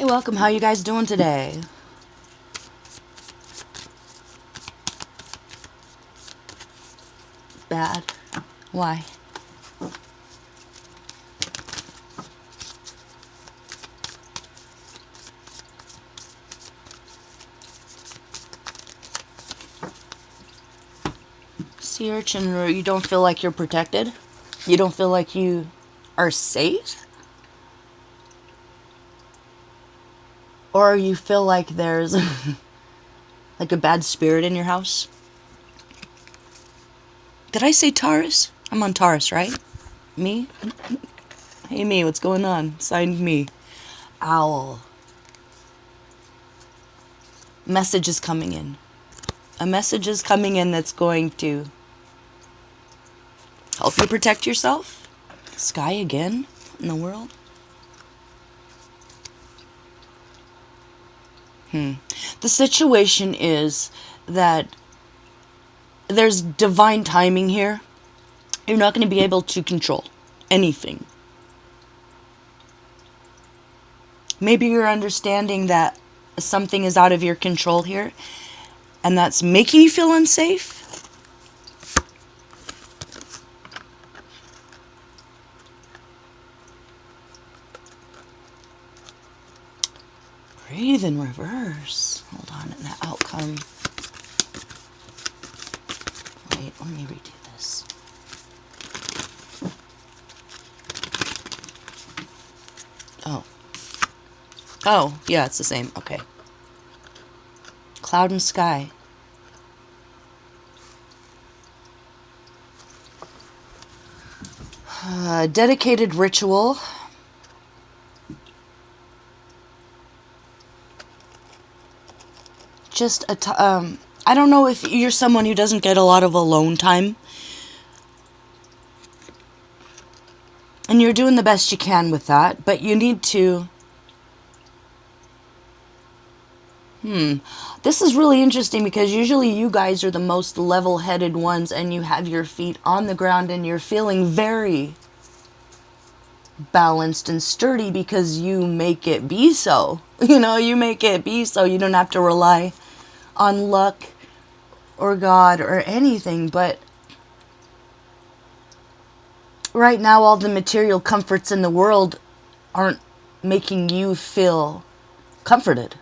Hey, welcome. How you guys doing today? Bad. Why? Sea urchin, you don't feel like you're protected? You don't feel like you are safe? Or you feel like there's like a bad spirit in your house? Did I say Taurus? I'm on Taurus, right? Me? Hey, me, what's going on? Signed me. Owl. Message is coming in. A message is coming in that's going to help you protect yourself. Sky again? What in the world? The situation is that there's divine timing here. You're not going to be able to control anything. Maybe you're understanding that something is out of your control here, and that's making you feel unsafe. Breathe in reverse. Hold on, and the outcome. Wait, let me redo this. Oh, yeah, it's the same. Okay. Cloud and sky. Dedicated ritual. Just I don't know if you're someone who doesn't get a lot of alone time. And you're doing the best you can with that, but you need to... This is really interesting because usually you guys are the most level-headed ones and you have your feet on the ground and you're feeling very balanced and sturdy because you make it be so. You know, you make it be so. You don't have to rely on luck or God or anything, but right now all the material comforts in the world aren't making you feel comforted.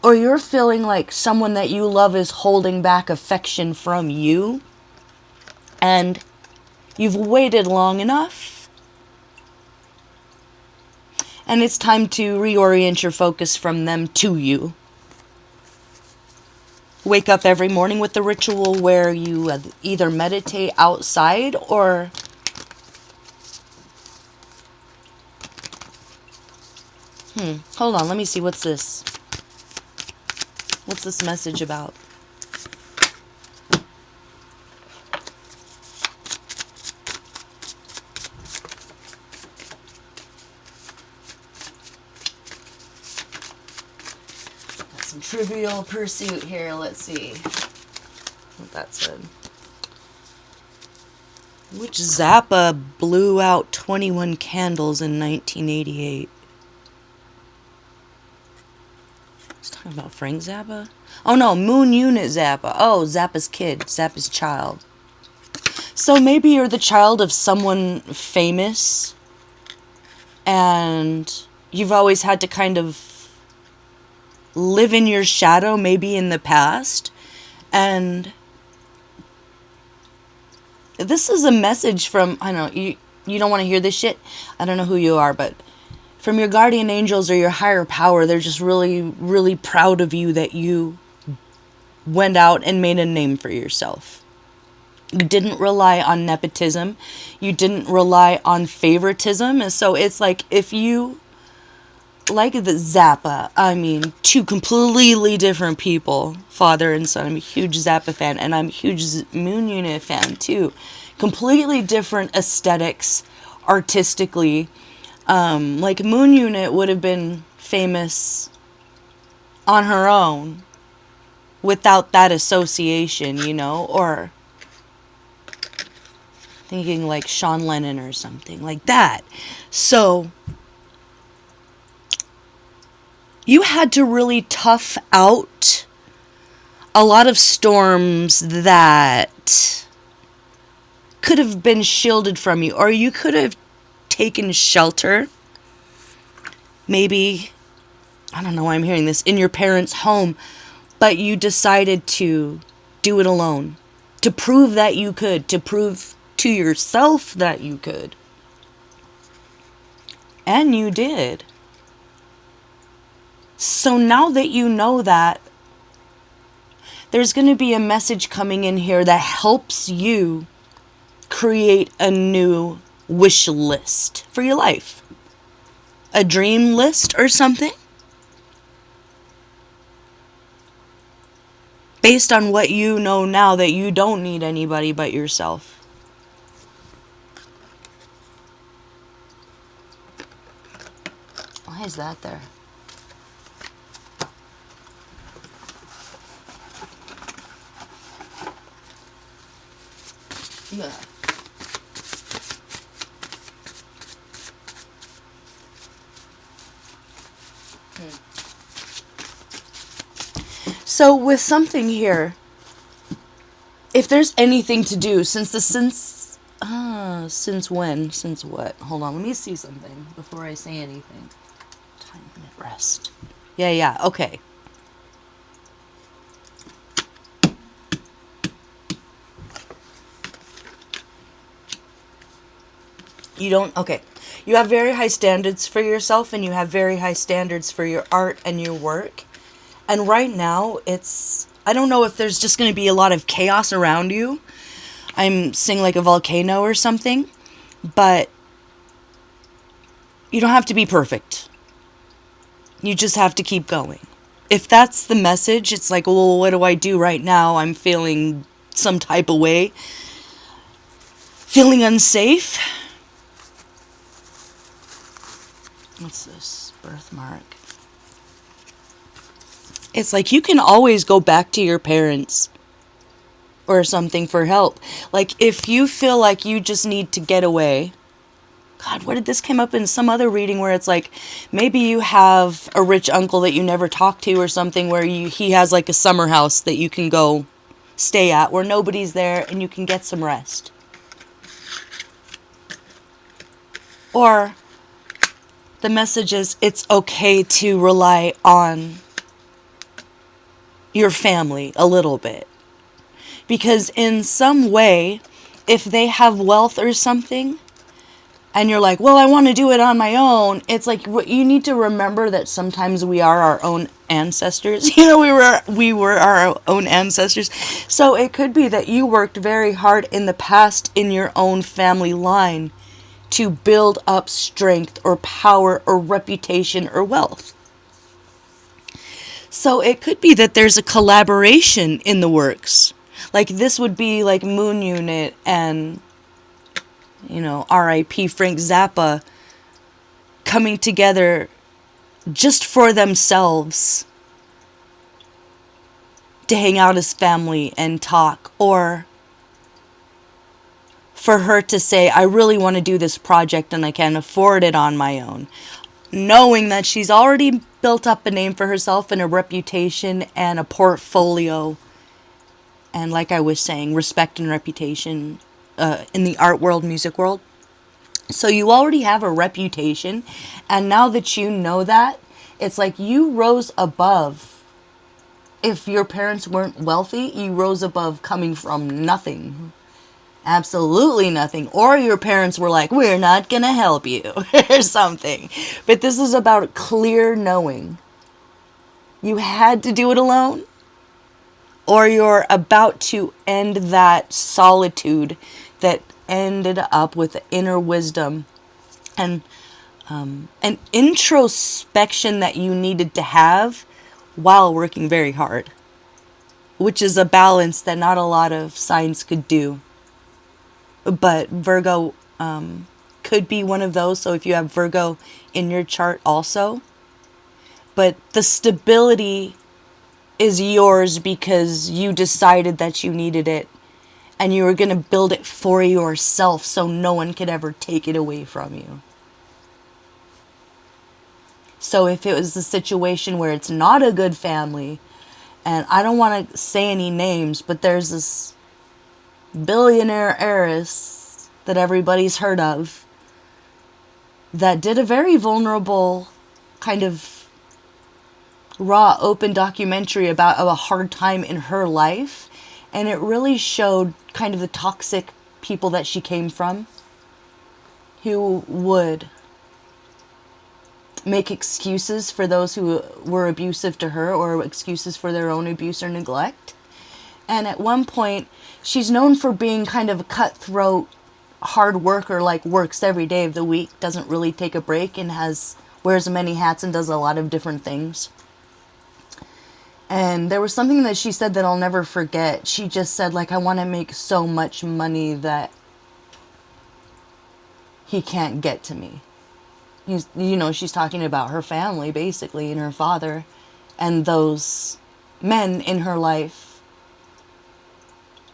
Or you're feeling like someone that you love is holding back affection from you, and you've waited long enough, and it's time to reorient your focus from them to you. Wake up every morning with the ritual where you either meditate outside or hold on, let me see, what's this? What's this message about? Got some Trivial Pursuit here. Let's see what that said. Which Zappa blew out 21 candles in 1988? Talking about Frank Zappa? Oh no, Moon Unit Zappa. Oh, Zappa's kid, Zappa's child. So maybe you're the child of someone famous and you've always had to kind of live in your shadow, maybe in the past. And this is a message from, I don't know, you don't want to hear this shit? I don't know who you are, but from your guardian angels or your higher power, they're just really, really proud of you that you went out and made a name for yourself. You didn't rely on nepotism. You didn't rely on favoritism. And so it's like if you, like the Zappa, I mean, two completely different people, father and son. I'm a huge Zappa fan, and I'm a huge Moon Unit fan too. Completely different aesthetics, artistically. Like Moon Unit would have been famous on her own without that association, you know, or Thinking like Sean Lennon or something like that. So you had to really tough out a lot of storms that could have been shielded from you, or you could have taken shelter. Maybe, I don't know why I'm hearing this, in your parents' home, but you decided to do it alone. To prove that you could, to prove to yourself that you could. And you did. So now that you know that, there's going to be a message coming in here that helps you create a new wish list for your life. A dream list or something. Based on what you know now that you don't need anybody but yourself. Why is that there? Yeah. So with something here, if there's anything to do, since what? Hold on, let me see something before I say anything. Time limit rest. Yeah, okay. You have very high standards for yourself, and you have very high standards for your art and your work. And right now, I don't know if there's just going to be a lot of chaos around you. I'm seeing like a volcano or something, but you don't have to be perfect. You just have to keep going. If that's the message, it's like, well, what do I do right now? I'm feeling some type of way. Feeling unsafe. What's this? Birthmark. It's like you can always go back to your parents or something for help. Like if you feel like you just need to get away. God, what did this come up in some other reading where it's like maybe you have a rich uncle that you never talk to or something where he has like a summer house that you can go stay at where nobody's there and you can get some rest. Or the message is it's okay to rely on your family a little bit. Because in some way, if they have wealth or something, and you're like, well, I want to do it on my own, it's like you need to remember that sometimes we are our own ancestors. You know, we were our own ancestors. So it could be that you worked very hard in the past in your own family line to build up strength or power or reputation or wealth. So it could be that there's a collaboration in the works. Like this would be like Moon Unit and, you know, R.I.P. Frank Zappa coming together just for themselves to hang out as family and talk. Or for her to say, I really want to do this project and I can't afford it on my own. Knowing that she's already built up a name for herself and a reputation and a portfolio. And like I was saying, respect and reputation in the art world, music world. So you already have a reputation. And now that you know that, it's like you rose above. If your parents weren't wealthy, you rose above coming from nothing. Absolutely nothing. Or your parents were like, we're not going to help you or something. But this is about clear knowing. You had to do it alone. Or you're about to end that solitude that ended up with inner wisdom and an introspection that you needed to have while working very hard. Which is a balance that not a lot of signs could do. But Virgo could be one of those. So if you have Virgo in your chart also. But the stability is yours because you decided that you needed it. And you were going to build it for yourself so no one could ever take it away from you. So if it was a situation where it's not a good family, and I don't want to say any names, but there's this billionaire heiress that everybody's heard of that did a very vulnerable kind of raw, open documentary about a hard time in her life. And it really showed kind of the toxic people that she came from, who would make excuses for those who were abusive to her, or excuses for their own abuse or neglect. And at one point, she's known for being kind of a cutthroat, hard worker, like works every day of the week, doesn't really take a break, and wears many hats and does a lot of different things. And there was something that she said that I'll never forget. She just said, like, I want to make so much money that he can't get to me. She's talking about her family, basically, and her father, and those men in her life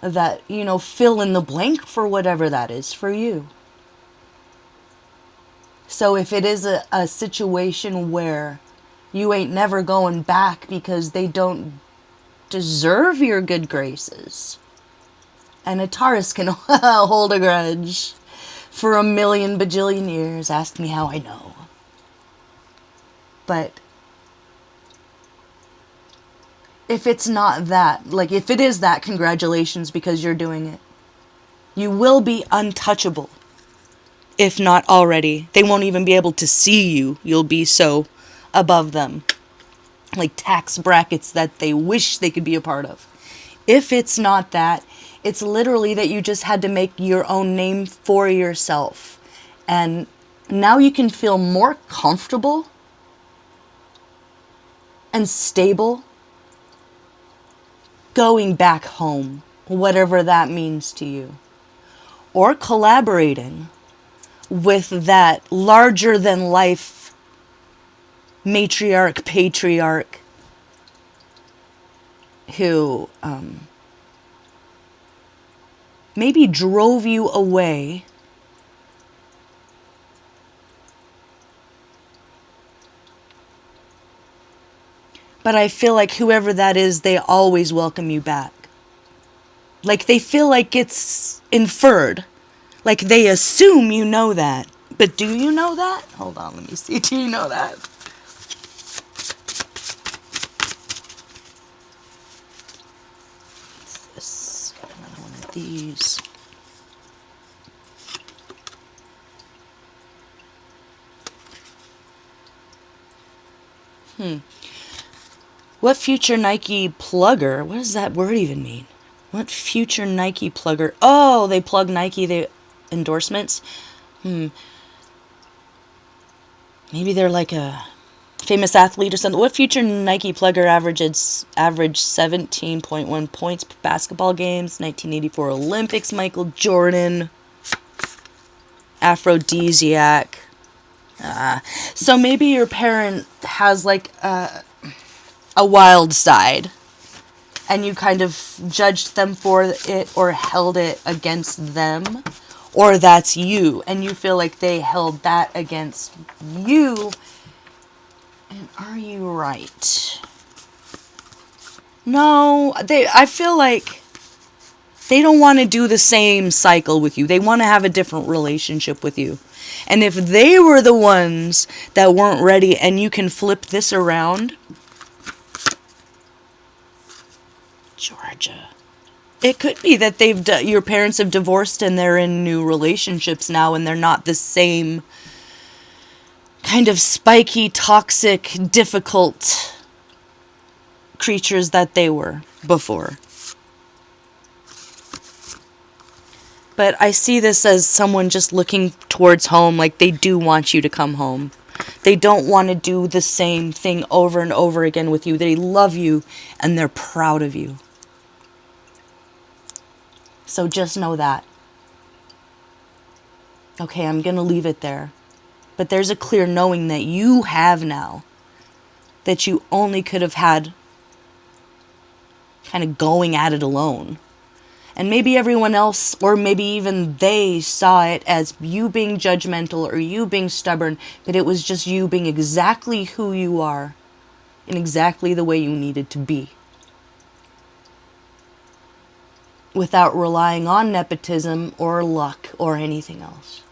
that, fill in the blank for whatever that is for you. So if it is a situation where you ain't never going back because they don't deserve your good graces, and a Taurus can hold a grudge for a million bajillion years. Ask me how I know. But if it's not that, like if it is that, congratulations, because you're doing it. You will be untouchable. If not already. They won't even be able to see you. You'll be so above them. Like tax brackets that they wish they could be a part of. If it's not that, it's literally that you just had to make your own name for yourself. And now you can feel more comfortable and stable going back home, whatever that means to you. Or collaborating with that larger than life matriarch, patriarch who maybe drove you away but I feel like whoever that is, they always welcome you back. Like they feel like it's inferred. Like they assume you know that. But do you know that? Hold on, let me see. Do you know that? What's this? Got another one of these. What future Nike plugger? What does that word even mean? What future Nike plugger? Oh, they plug Nike, the endorsements. Maybe they're like a famous athlete or something. What future Nike plugger averaged 17.1 points per basketball games? 1984 Olympics, Michael Jordan. Aphrodisiac. So maybe your parent has like a wild side, and you kind of judged them for it or held it against them, or that's you and you feel like they held that against you. And are you right? No, I feel like they don't want to do the same cycle with you. They want to have a different relationship with you. And if they were the ones that weren't ready and you can flip this around, Georgia. It could be that your parents have divorced and they're in new relationships now, and they're not the same kind of spiky, toxic, difficult creatures that they were before. But I see this as someone just looking towards home, like they do want you to come home. They don't want to do the same thing over and over again with you. They love you and they're proud of you. So just know that. Okay, I'm going to leave it there. But there's a clear knowing that you have now, that you only could have had kind of going at it alone. And maybe everyone else, or maybe even they, saw it as you being judgmental or you being stubborn, but it was just you being exactly who you are in exactly the way you needed to be, without relying on nepotism or luck or anything else.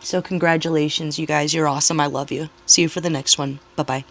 So congratulations, you guys. You're awesome. I love you. See you for the next one. Bye-bye.